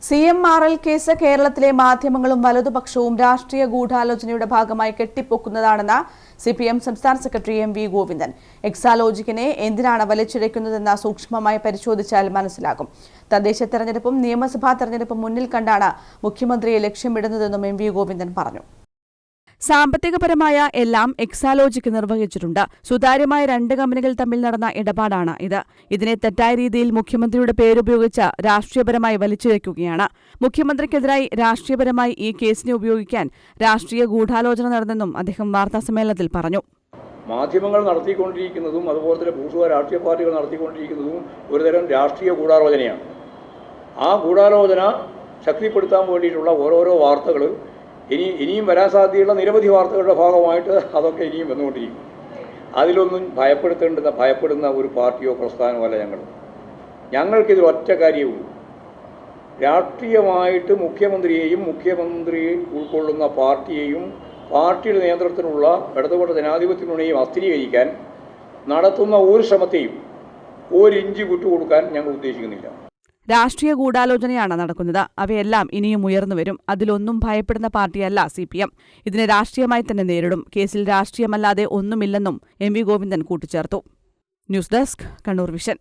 CMRL case കേരളത്തിലെ മാധ്യമങ്ങളും വലതുപക്ഷവും രാഷ്ട്രീയ ഗൂഢാലോചനയുടെ ഭാഗമായി കെട്ടിപ്പൊക്കുന്നതാണെന്ന് CPM സംസ്ഥാന സെക്രട്ടറി MV ഗോവിന്ദൻ. എക്സാലോജിക്കിനെ എന്തിനാണ് വലിച്ചിഴയ്ക്കുന്നതെന്ന് സൂക്ഷ്മമായി പരിശോധിച്ചാൽ മനസ്സിലാകും. തദ്ദേശ തെരഞ്ഞെടുപ്പും നിയമസഭാ തെരഞ്ഞെടുപ്പും മുന്നിൽ കണ്ടാണ് മുഖ്യമന്ത്രിയെ ലക്ഷ്യമിടുന്നതെന്നും MV ഗോവിന്ദൻ പറഞ്ഞു. സാമ്പത്തികപരമായ എല്ലാം എക്സാലോജിക്ക് നിർവഹിച്ചിട്ടുണ്ട്. സുതാര്യമായ 2 കമ്പനികൾ തമ്മിൽ നടന്ന ഇടപാടാണ് ഇത്. ഇതിനെ തെറ്റായ രീതിയിൽ മുഖ്യമന്ത്രിയുടെ പേരുപയോഗിച്ച് രാഷ്ട്രീയപരമായി വലിച്ചിഴയ്ക്കുകയാണ്. മുഖ്യമന്ത്രിക്കെതിരായി രാഷ്ട്രീയപരമായി ഈ കേസിനെ ഉപയോഗിക്കാൻ രാഷ്ട്രീയ ഗൂഢാലോചന നടന്നെന്നും അദ്ദേഹം വാർത്താസമ്മേളനത്തിൽ പറഞ്ഞു. മാധ്യമങ്ങൾ നടത്തിക്കൊണ്ടിരിക്കുന്നതും അതുപോലെ തന്നെ ഭൂസ്വ രാഷ്ട്രീയ പാർട്ടികൾ നടത്തിക്കൊണ്ടിരിക്കുന്നതും ഒരുതരം രാഷ്ട്രീയ ഗൂഢാലോചനയാണ്. ആ ഗൂഢാലോചന ശക്തിപ്പെടുത്താൻ വേണ്ടിയിട്ടുള്ള ഓരോരോ വാർത്തകൾ ഇനിയും വരാൻ സാധ്യതയുള്ള നിരവധി വാർത്തകളുടെ ഭാഗമായിട്ട് അതൊക്കെ ഇനിയും വന്നുകൊണ്ടിരിക്കും. അതിലൊന്നും ഭയപ്പെടുന്ന ഒരു പാർട്ടിയോ പ്രസ്ഥാനമോ അല്ല ഞങ്ങൾക്കിത് ഒറ്റ കാര്യവുള്ളൂ. രാഷ്ട്രീയമായിട്ട് മുഖ്യമന്ത്രിയെയും മുഖ്യമന്ത്രി ഉൾക്കൊള്ളുന്ന പാർട്ടിയെയും പാർട്ടിയുടെ നിയന്ത്രണത്തിലുള്ള ഇടതുപക്ഷ ജനാധിപത്യ മുന്നണിയെയും അസ്ഥിരീകരിക്കാൻ നടത്തുന്ന ഒരു ശ്രമത്തെയും ഒരിഞ്ച് വിട്ടുകൊടുക്കാൻ ഞങ്ങൾ ഉദ്ദേശിക്കുന്നില്ല. രാഷ്ട്രീയ ഗൂഢാലോചനയാണ് നടക്കുന്നത്. അവയെല്ലാം ഇനിയും ഉയർന്നുവരും. അതിലൊന്നും ഭയപ്പെടുന്ന പാർട്ടിയല്ല CPM. ഇതിനെ രാഷ്ട്രീയമായി തന്നെ നേരിടും. കേസിൽ രാഷ്ട്രീയമല്ലാതെ ഒന്നുമില്ലെന്നും MV ഗോവിന്ദൻ കൂട്ടിച്ചേർത്തു. News desk, Kannur vision.